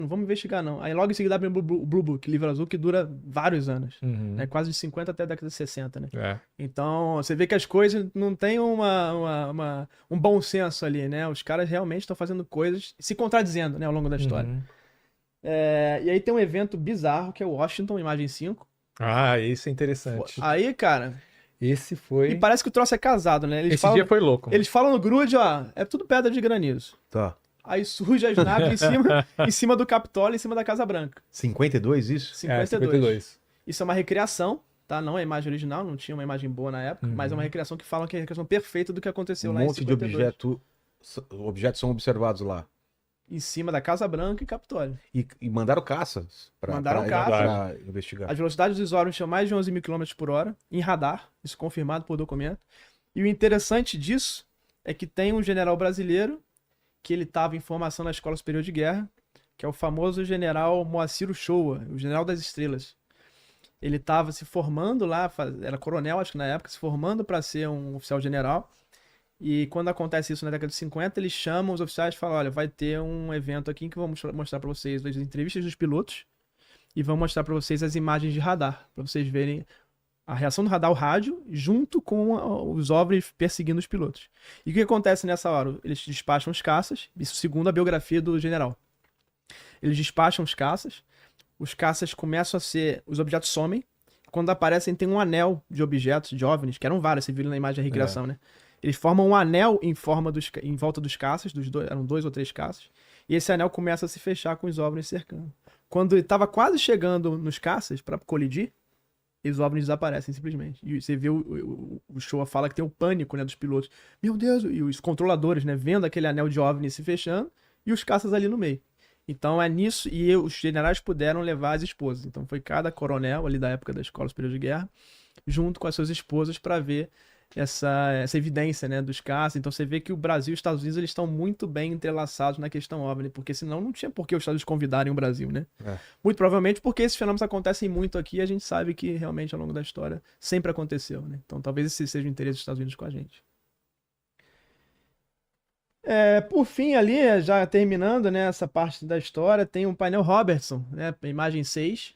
não vamos investigar não. Aí logo em seguida abre o Blue Book, livro azul, que dura vários anos. Uhum. Né? Quase de 50 até a década de 60, né? É. Então, você vê que as coisas não têm um bom senso ali, né? Os caras realmente estão fazendo coisas se contradizendo, né, ao longo da história. Uhum. E aí tem um evento bizarro, que é o Washington, imagem 5. Ah, isso é interessante. Aí, cara, Esse e foi... parece que o troço é casado, né? Esse dia foi louco, mano. Eles falam no grude, ó, é tudo pedra de granizo. Tá. Aí surge as naves em cima do Capitólio, em cima da Casa Branca. 52 isso? 52. 52. Isso é uma recriação, tá? Não é a imagem original, não tinha uma imagem boa na época, mas é uma recriação que fala que é a recriação perfeita do que aconteceu Um lá em monte de 52. objetos são observados lá. Em cima da Casa Branca e Capitólio. E mandaram caças Mandaram pra investigar. As velocidades dos OVNIs tinham mais de 11 mil km por hora, em radar, isso confirmado por documento. E o interessante disso é que tem um general brasileiro que ele estava em formação na Escola Superior de Guerra, que é o famoso general Moacir Uchoa, o general das estrelas. Ele estava se formando lá, era coronel, acho que na época, se formando para ser um oficial general. E quando acontece isso na década de 50, eles chamam os oficiais e falam: olha, vai ter um evento aqui em que vamos mostrar para vocês as entrevistas dos pilotos e vamos mostrar para vocês as imagens de radar, para vocês verem a reação do radar ao rádio junto com os OVNIs perseguindo os pilotos. E o que acontece nessa hora? Eles despacham os caças, isso segundo a biografia do general. Eles despacham os caças começam a ser... Os objetos somem. Quando aparecem, tem um anel de objetos, de OVNIs, que eram vários, você viu na imagem da recriação, né? Eles formam um anel em volta dos caças, eram 2 ou 3 caças, e esse anel começa a se fechar com os OVNIs cercando. Quando ele estava quase chegando nos caças para colidir, os OVNIs desaparecem simplesmente. E você vê o Showa fala que tem o pânico, né, dos pilotos. Meu Deus, e os controladores, né, vendo aquele anel de OVNI se fechando e os caças ali no meio. Então é nisso, e os generais puderam levar as esposas. Então foi cada coronel ali da época da Escola Superior de Guerra, junto com as suas esposas para ver essa evidência, né, dos caças. Então você vê que o Brasil e os Estados Unidos eles estão muito bem entrelaçados na questão OVNI, porque senão não tinha por que os Estados Unidos convidarem o Brasil, né? Muito provavelmente porque esses fenômenos acontecem muito aqui e a gente sabe que realmente ao longo da história sempre aconteceu, né? Então talvez esse seja o interesse dos Estados Unidos com a gente. Por fim ali, já terminando, né, essa parte da história, tem um painel Robertson, né, imagem 6.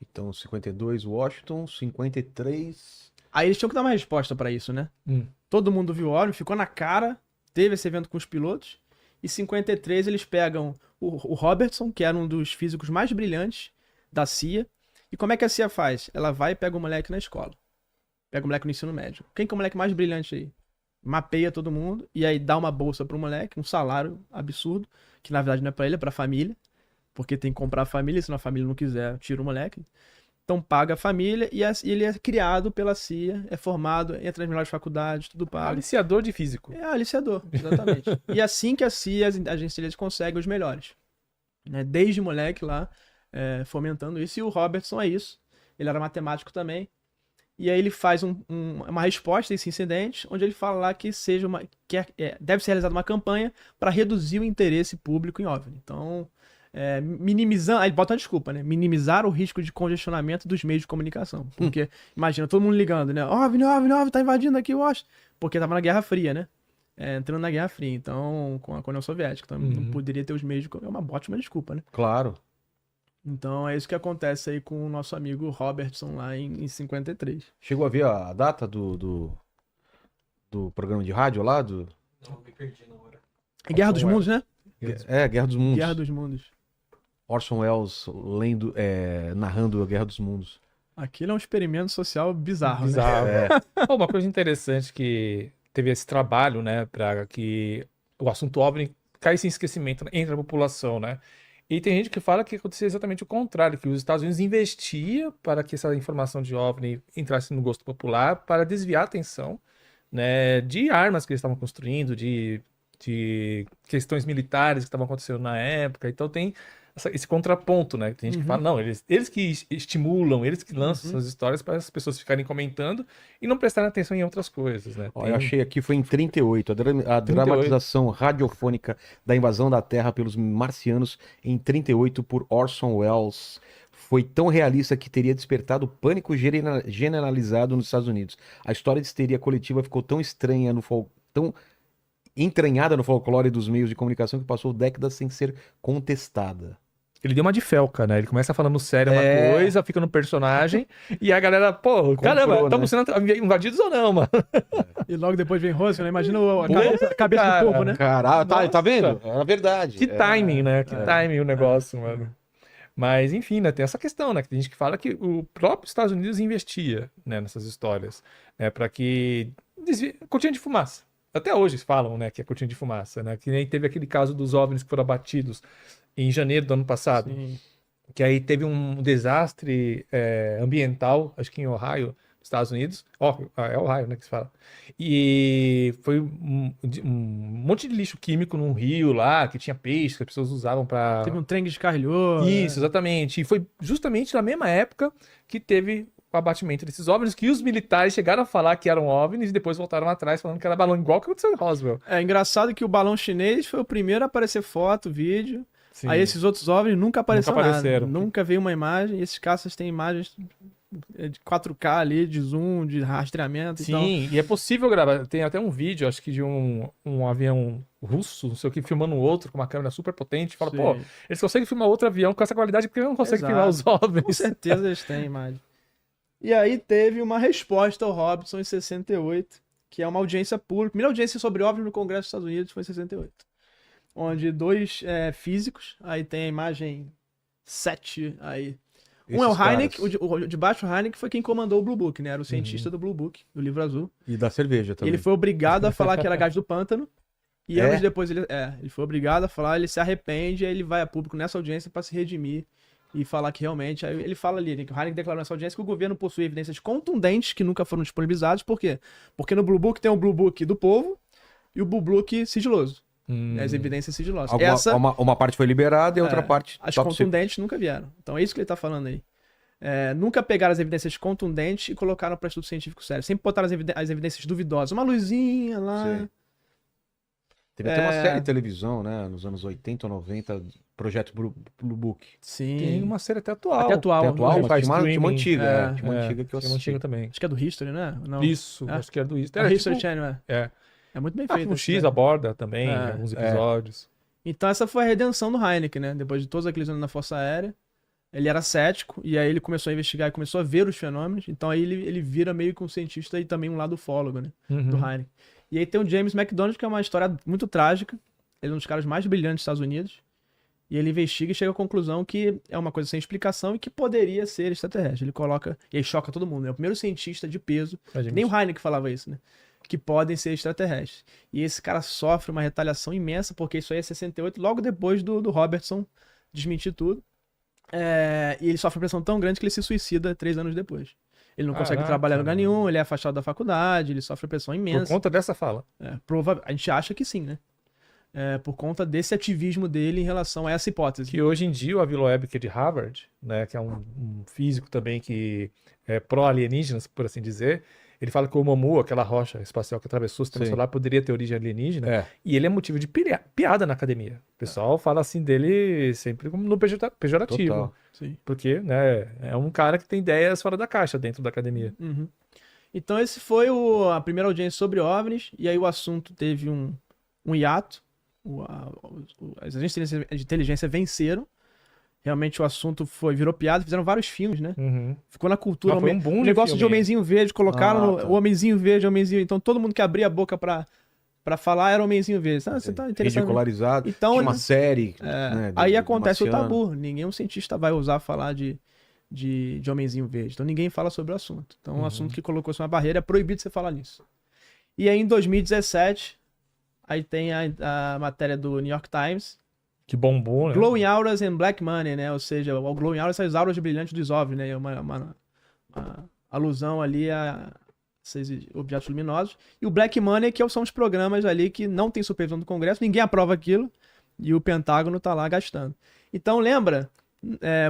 Então, 52 Washington, 53... Aí eles tinham que dar uma resposta para isso, né? Todo mundo viu o OVNI, ficou na cara, teve esse evento com os pilotos, e 53 eles pegam o Robertson, que era um dos físicos mais brilhantes da CIA, e como é que a CIA faz? Ela vai e pega o moleque na escola, pega o moleque no ensino médio. Quem que é o moleque mais brilhante aí? Mapeia todo mundo, e aí dá uma bolsa pro moleque, um salário absurdo, que na verdade não é pra ele, é pra família, porque tem que comprar a família, se a família não quiser, tira o moleque. Então paga a família e ele é criado pela CIA, é formado, entra nas melhores faculdades, tudo pago. Aliciador de físico. Aliciador, exatamente. E assim que a CIA, as agências conseguem os melhores. Né? Desde moleque lá, fomentando isso. E o Robertson é isso. Ele era matemático também. E aí ele faz uma resposta a esse incidente, onde ele fala lá que deve ser realizada uma campanha para reduzir o interesse público em OVNI. Então, minimizando... Aí ele bota uma desculpa, né? Minimizar o risco de congestionamento dos meios de comunicação. Porque, imagina, todo mundo ligando, né? OVNI, tá invadindo aqui o Washington. Porque tava na Guerra Fria, né? Entrando na Guerra Fria, então, com a União Soviética. Então, não poderia ter os meios de... É uma ótima desculpa, né? Claro. Então, é isso que acontece aí com o nosso amigo Robertson lá em 53. Chegou a ver a data do programa de rádio lá? Não, me perdi na hora. Guerra dos Mundos, né? Guerra dos Mundos. Guerra dos Mundos. Orson Welles narrando a Guerra dos Mundos. Aquilo é um experimento social bizarro, Bizarro. né? Uma coisa interessante que teve esse trabalho, né, para que o assunto OVNI caísse em esquecimento entre a população, né? E tem gente que fala que acontecia exatamente o contrário, que os Estados Unidos investia para que essa informação de OVNI entrasse no gosto popular para desviar a atenção, né, de armas que eles estavam construindo, de questões militares que estavam acontecendo na época. Então tem esse contraponto, né? Tem gente que fala, não, eles que estimulam, eles que lançam essas histórias para as pessoas ficarem comentando e não prestarem atenção em outras coisas, né? Eu achei aqui, foi em 38, a dramatização radiofônica da invasão da Terra pelos marcianos em 38 por Orson Welles. Foi tão realista que teria despertado pânico generalizado nos Estados Unidos. A história de histeria coletiva ficou tão estranha, tão entranhada no folclore dos meios de comunicação que passou décadas sem ser contestada. Ele deu uma de Felca, né? Ele começa falando sério uma É. coisa, fica no personagem, e a galera, pô, caramba, né? estamos sendo invadidos ou não, mano? E logo depois vem Russell, né? Imagina a cabeça cara. do povo, né? Cara, tá Nossa. vendo? É verdade. Que timing, né? Que timing o negócio, mano. Mas, enfim, né? Tem essa questão, né? Que tem gente que fala que o próprio Estados Unidos investia, né, nessas histórias, né? Para que cortina de fumaça. Até hoje falam, né, que é cortina de fumaça, né? Que nem teve aquele caso dos OVNIs que foram abatidos em janeiro do ano passado. Sim. Que aí teve um desastre ambiental, acho que em Ohio, nos Estados Unidos. É Ohio, né, que se fala. E foi um monte de lixo químico num rio lá, que tinha peixe, que as pessoas usavam para... Teve um trem que descarrilhou. Isso, exatamente. E foi justamente na mesma época que teve o abatimento desses OVNIs, que os militares chegaram a falar que eram OVNIs e depois voltaram atrás falando que era balão, igual que aconteceu em Roswell. É engraçado que o balão chinês foi o primeiro a aparecer foto, vídeo. Sim. Aí esses outros OVNIs nunca apareceram nada. apareceram. Nunca veio uma imagem. E esses caças têm imagens de 4K ali, de zoom, de rastreamento. Sim, e é possível gravar. Tem até um vídeo, acho que de um avião russo, não sei o que, filmando um outro com uma câmera super potente. Fala, Sim. pô, eles conseguem filmar outro avião com essa qualidade porque não conseguem Exato. filmar os Com OVNIs. certeza eles têm imagem. E aí teve uma resposta ao Robson em 68, que é uma audiência pública. A primeira audiência sobre OVNI no Congresso dos Estados Unidos foi em 68. Onde dois físicos, aí tem a imagem 7 aí. Um é o Esses Hynek, caras. o de baixo, o Hynek foi quem comandou o Blue Book, né? Era o cientista do Blue Book, do livro azul. E da cerveja também. Ele foi obrigado a falar que era gás do pântano. E É? anos depois ele foi obrigado a falar, ele se arrepende, aí ele vai a público nessa audiência para se redimir e falar que realmente. Aí ele fala ali, né, que o Hynek declarou nessa audiência que o governo possui evidências contundentes que nunca foram disponibilizadas. Por quê? Porque no Blue Book tem o Blue Book do povo e o Blue Book sigiloso. As evidências sigilosas. Uma parte foi liberada e a outra parte... As top contundentes nunca vieram. Então é isso que ele tá falando aí. Nunca pegaram as evidências contundentes e colocaram para estudo científico sério. Sempre botaram as evidências duvidosas. Uma luzinha lá. Sei. Teve até uma série de televisão, né? Nos anos 80 ou 90, Projeto Blue Book. Sim. Tem uma série até atual. Até atual. Tem atual, mas faz tinha uma streaming. antiga. Tinha uma antiga que eu Tinha uma assisti. antiga também. Acho que é do History, né? Não. Isso, É? acho que era do History. É o Era History tipo- Channel, É. É muito bem Ah, feito. o essa X série. aborda também, É, alguns episódios. Então essa foi a redenção do Hynek, né? Depois de todos aqueles anos na Força Aérea. Ele era cético, e aí ele começou a investigar e começou a ver os fenômenos. Então aí ele vira meio que um cientista e também um lado ufólogo, né? Do Hynek. E aí tem o James McDonald, que é uma história muito trágica. Ele é um dos caras mais brilhantes dos Estados Unidos. E ele investiga e chega à conclusão que é uma coisa sem explicação e que poderia ser extraterrestre. Ele coloca... E aí choca todo mundo, né? É o primeiro cientista de peso, nem o Hynek falava isso, né? Que podem ser extraterrestres. E esse cara sofre uma retaliação imensa, porque isso aí é 68, logo depois do Robertson desmentir tudo. E ele sofre uma pressão tão grande que ele se suicida 3 anos depois. Ele não consegue Caraca, trabalhar em lugar mano. nenhum, ele é afastado da faculdade, ele sofre pressão Por imensa. conta dessa fala. A gente acha que sim, né? Por conta desse ativismo dele em relação a essa hipótese. Que hoje em dia o Aviloeb, que é de Harvard, né, que é um físico também que é pró-alienígenas, por assim dizer, ele fala que o Oumuamua, aquela rocha espacial que atravessou o sistema Sim. solar, poderia ter origem alienígena. É. E ele é motivo de piada na academia. O pessoal fala assim dele sempre como no pejorativo. Total. Sim. Porque, né, é um cara que tem ideias fora da caixa dentro da academia. Uhum. Então esse foi a primeira audiência sobre OVNIs, e aí o assunto teve um hiato. As agências de inteligência venceram. Realmente o assunto virou piada, fizeram vários filmes, né? Ficou na cultura. Foi um boom o de negócio de filme. homenzinho verde, colocaram tá. o homenzinho verde, homenzinho. Então todo mundo que abria a boca pra falar era homenzinho verde. Você tá interessado? Ridicularizado. Então, Tinha uma né? série. né, Aí do acontece o marciano. tabu. Nenhum cientista vai ousar falar de homenzinho verde. Então ninguém fala sobre o assunto. Então um assunto que colocou-se uma barreira, é proibido você falar nisso. E aí em 2017, aí tem a matéria do New York Times, Que bombou, né? Glowing Auras and Black Money, né? Ou seja, o Glowing Auras são as auras brilhantes dos OVNIs, né? É uma alusão ali a esses objetos luminosos. E o Black Money, que são os programas ali que não tem supervisão do Congresso, ninguém aprova aquilo, e o Pentágono tá lá gastando. Então, lembra?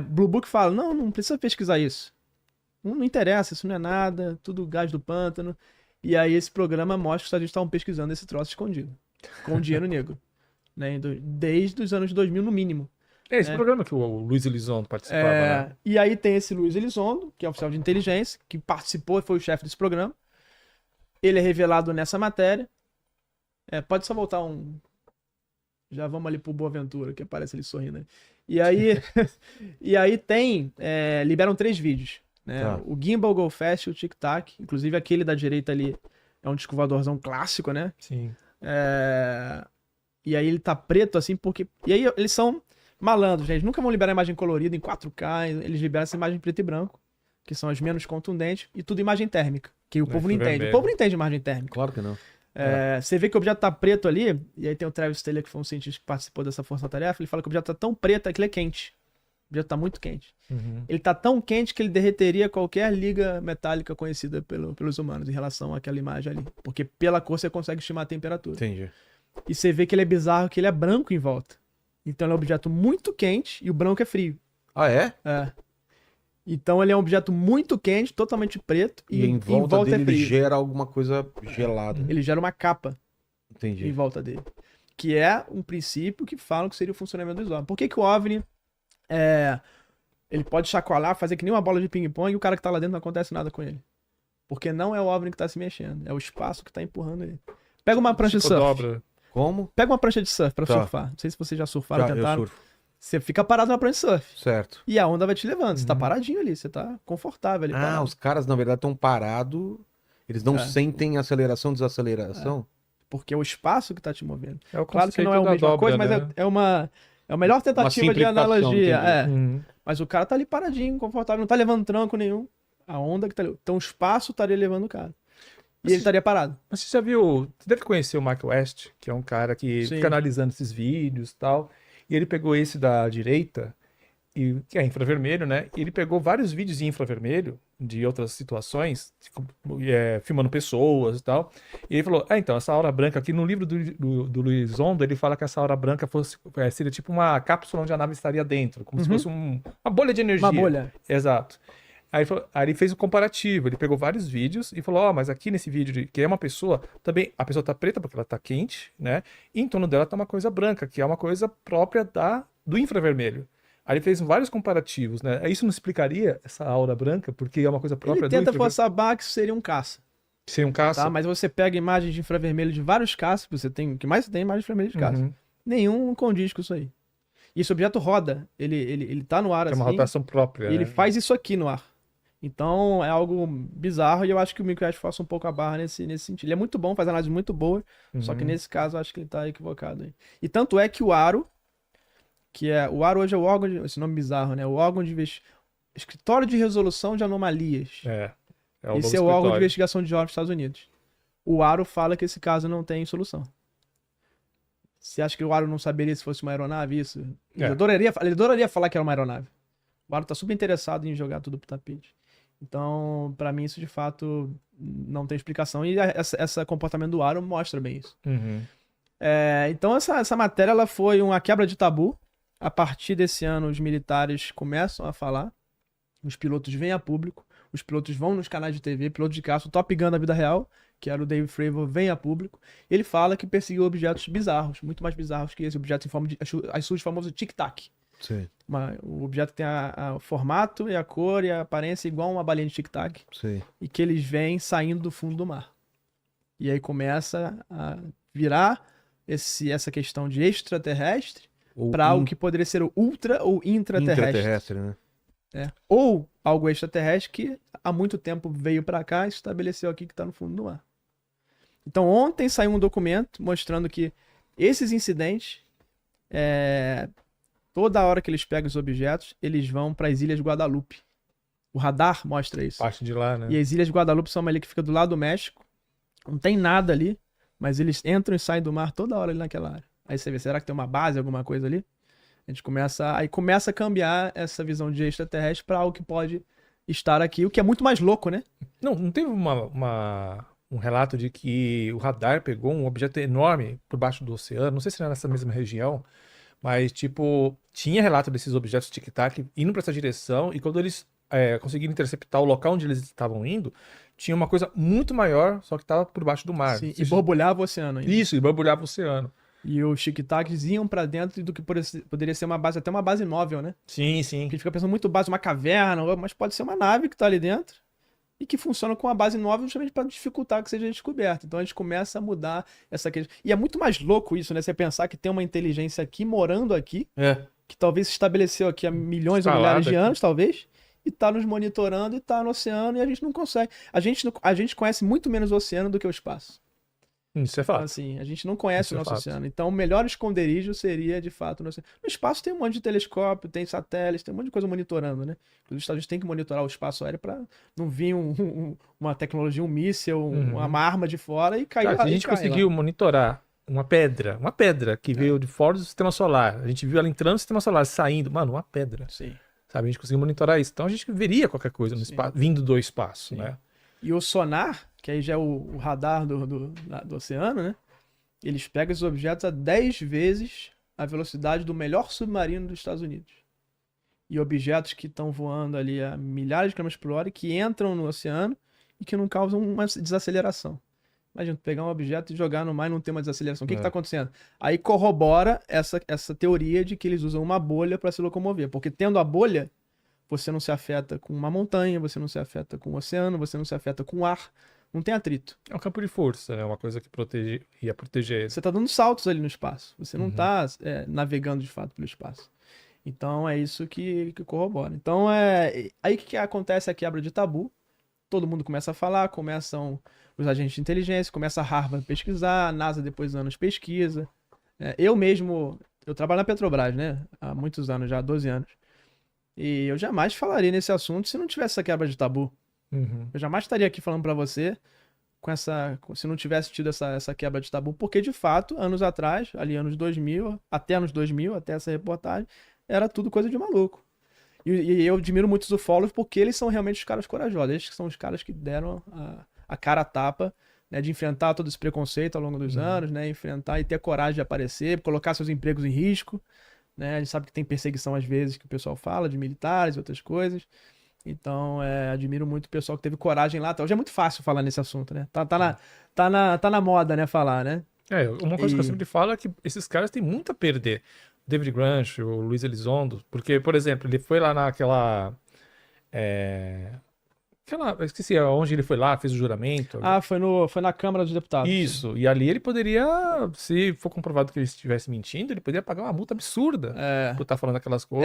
Blue Book fala, não precisa pesquisar isso. Não interessa, isso não é nada, tudo gás do pântano. E aí esse programa mostra que os Estados Unidos estavam pesquisando esse troço escondido, com dinheiro negro. Né? Desde os anos 2000, no mínimo. É esse programa que o Luiz Elizondo participava, né? E aí tem esse Luiz Elizondo, que é oficial de inteligência, que participou e foi o chefe desse programa. Ele é revelado nessa matéria. Pode só voltar um... Já vamos ali pro Boaventura, que aparece ele sorrindo aí. E aí, e aí liberam 3 vídeos, né? Tá. O Gimbal, o Go Fast e o Tic Tac. Inclusive aquele da direita ali é um disco voadorzão clássico, né? Sim. E aí ele tá preto assim, porque... E aí eles são malandros, gente. Nunca vão liberar imagem colorida em 4K, eles liberam essa imagem preto e branco, que são as menos contundentes, e tudo imagem térmica, que o povo não entende. Vermelho. O povo não entende imagem térmica. Claro que não. Você vê que o objeto tá preto ali, e aí tem o Travis Taylor, que foi um cientista que participou dessa força-tarefa, ele fala que o objeto tá tão preto que ele é quente. O objeto tá muito quente. Uhum. Ele tá tão quente que ele derreteria qualquer liga metálica conhecida pelos humanos em relação àquela imagem ali. Porque pela cor você consegue estimar a temperatura. Entendi. E você vê que ele é bizarro, que ele é branco em volta. Então ele é um objeto muito quente e o branco é frio. Ah, é? Então ele é um objeto muito quente, totalmente preto, E em volta dele é ele frio. gera alguma coisa gelada. Ele gera uma capa em Entendi. volta dele. Que é um princípio que falam que seria o funcionamento dos OVNIs. Por que o OVNI ele pode chacoalhar, fazer que nem uma bola de ping-pong e o cara que tá lá dentro não acontece nada com ele? Porque não é o OVNI que tá se mexendo, é o espaço que tá empurrando ele. Pega uma prancha de surf. Dobra. Como? Pega uma prancha de surf pra Tá. surfar. Não sei se vocês já surfaram, Já, eu tentaram. surfo. Você fica parado na prancha de surf. Certo. E a onda vai te levando. Você tá Uhum. paradinho ali, você tá confortável ali. parado. Os caras, na verdade, estão parados. Eles não É. sentem aceleração, desaceleração. Porque é o espaço que tá te movendo. É o Claro que não é a conceito da mesma dobra, coisa, mas né? é a melhor tentativa de simplificação, analogia. entendi. Uhum. Mas o cara tá ali paradinho, confortável, não tá levando tranco nenhum. A onda que tá ali. Então o espaço estaria levando o cara. E ele estaria parado. Mas você já viu, você deve conhecer o Mark West, que é um cara que Sim. fica analisando esses vídeos e tal, e ele pegou esse da direita, que é infravermelho, né? E ele pegou vários vídeos em infravermelho, de outras situações, filmando pessoas e tal, e ele falou, então, essa aura branca aqui, no livro do Luiz Ondo, ele fala que essa aura branca seria tipo uma cápsula onde a nave estaria dentro, como se fosse uma bolha de energia. Uma bolha. Exato. Aí ele fez o comparativo, ele pegou vários vídeos e falou, mas aqui nesse vídeo, que é uma pessoa, também a pessoa tá preta porque ela tá quente, né? E em torno dela tá uma coisa branca, que é uma coisa própria do infravermelho. Aí ele fez vários comparativos, né? Isso não explicaria essa aura branca, porque é uma coisa própria Ele do tenta infravermelho. forçar a barra que isso seria um caça. Ser um caça. Tá? Mas você pega imagens de infravermelho de vários caças, o que mais você tem é imagem de infravermelho de caça. Uhum. Nenhum condiz com isso aí. E esse objeto roda. Ele tá no ar É assim. uma rotação própria, E ele né? faz isso aqui no ar. Então é algo bizarro e eu acho que o Microsoft força um pouco a barra nesse sentido. Ele é muito bom, faz análise muito boa, só que Uhum. nesse caso eu acho que ele tá equivocado aí. E tanto é que o ARO, o ARO hoje é o órgão esse nome bizarro, né? O órgão de Escritório de Resolução de Anomalias. É o Esse é novo o órgão de escritório. investigação de OVNIs dos Estados Unidos. O ARO fala que esse caso não tem solução. Você acha que o ARO não saberia se fosse uma aeronave isso? Ele É. adoraria falar que era uma aeronave. O ARO tá super interessado em jogar tudo pro tapete. Então, pra mim, isso de fato não tem explicação. E esse comportamento do ARO mostra bem isso. Uhum. Então, essa matéria ela foi uma quebra de tabu. A partir desse ano, os militares começam a falar. Os pilotos vêm a público. Os pilotos vão nos canais de TV. Piloto de caça, o Top Gun da vida real, que era o Dave Fravor, vem a público. Ele fala que perseguiu objetos bizarros, muito mais bizarros que esse objeto em forma de as famoso tic-tac. Sim, O objeto tem o formato e a cor e a aparência igual a uma balinha de tic-tac. sim. E que eles vêm saindo do fundo do mar. E aí começa a virar essa questão de extraterrestre para algo que poderia ser o ultra ou intraterrestre. intraterrestre, né? Ou algo extraterrestre que há muito tempo veio para cá e se estabeleceu aqui que está no fundo do mar. Então ontem saiu um documento mostrando que esses incidentes, toda hora que eles pegam os objetos, eles vão para as Ilhas Guadalupe. O radar mostra isso. Parte de lá, né? E as Ilhas Guadalupe são uma ilha que fica do lado do México. Não tem nada ali, mas eles entram e saem do mar toda hora ali naquela área. Aí você vê, será que tem uma base, alguma coisa ali? A gente começa a cambiar essa visão de extraterrestre para algo que pode estar aqui, o que é muito mais louco, né? Não teve um relato de que o radar pegou um objeto enorme por baixo do oceano, não sei se era nessa mesma região, mas tipo, tinha relato desses objetos tic-tac indo para essa direção e quando eles conseguiram interceptar o local onde eles estavam indo, tinha uma coisa muito maior, só que estava por baixo do mar. Sim, e borbulhava o oceano ainda. Isso, e borbulhava o oceano. E os tic-tacs iam pra dentro do que poderia ser uma base, até uma base móvel, né? Sim, sim. Porque a gente fica pensando muito base, uma caverna, mas pode ser uma nave que tá ali dentro. e que funcionam com a base nova justamente para dificultar que seja descoberto. Então a gente começa a mudar essa questão. E é muito mais louco isso, né? Você pensar que tem uma inteligência aqui, morando aqui, que talvez se estabeleceu aqui há milhões ou milhares de anos, talvez, e tá nos monitorando e tá no oceano e a gente não consegue. A gente conhece muito menos o oceano do que o espaço. Isso é Então, fato. assim, a gente não conhece Isso o é nosso fato. oceano. Então, o melhor esconderijo seria, de fato, no oceano. No espaço tem um monte de telescópio, tem satélites, tem um monte de coisa monitorando, né? Os Estados Unidos têm que monitorar o espaço aéreo para não vir uma tecnologia, um míssil, uma arma de fora e cair Cara, lá. se a gente cair conseguiu lá. monitorar uma pedra que veio de fora do sistema solar, a gente viu ela entrando no sistema solar, saindo, mano, uma pedra, Sim. sabe? A gente conseguiu monitorar isso. Então a gente veria qualquer coisa no espaço, vindo do espaço, Sim. né? E o sonar, que aí já é o radar do oceano, né? Eles pegam esses objetos a 10 vezes a velocidade do melhor submarino dos Estados Unidos. E objetos que estão voando ali a milhares de quilômetros por hora e que entram no oceano e que não causam uma desaceleração. Imagina, pegar um objeto e jogar no mar e não ter uma desaceleração. O que está acontecendo? Aí corrobora essa teoria de que eles usam uma bolha para se locomover. Porque tendo a bolha, você não se afeta com uma montanha, você não se afeta com o oceano, você não se afeta com o ar. Não tem atrito. É um campo de força, é uma coisa que ia proteger ele. Você está dando saltos ali no espaço. Você não está navegando de fato pelo espaço. Então é isso que corrobora. Então aí que acontece a quebra de tabu. Todo mundo começa a falar, começam os agentes de inteligência, começa a Harvard a pesquisar, a NASA depois de anos pesquisa. Eu mesmo, eu trabalho na Petrobras, né? Há muitos anos já, há 12 anos. E eu jamais falaria nesse assunto se não tivesse essa quebra de tabu. Eu jamais estaria aqui falando para você se não tivesse tido essa quebra de tabu, porque de fato, anos atrás, ali anos 2000, até essa reportagem, era tudo coisa de maluco. E eu admiro muito os ufólogos porque eles são realmente os caras corajosos. Eles são os caras que deram a cara a tapa, né, de enfrentar todo esse preconceito ao longo dos anos, né, enfrentar e ter coragem de aparecer, colocar seus empregos em risco. Né, a gente sabe que tem perseguição às vezes que o pessoal fala, de militares e outras coisas. Então, admiro muito o pessoal que teve coragem lá. Hoje é muito fácil falar nesse assunto, né? Tá na moda, né, falar, né? Uma coisa que eu sempre falo é que esses caras têm muito a perder. David Grant, o Luiz Elizondo, porque, por exemplo, ele foi lá naquela... eu esqueci onde ele foi lá, fez o juramento. Foi na Câmara dos Deputados. Isso, e ali ele poderia, se for comprovado que ele estivesse mentindo, ele poderia pagar uma multa absurda por estar falando aquelas coisas.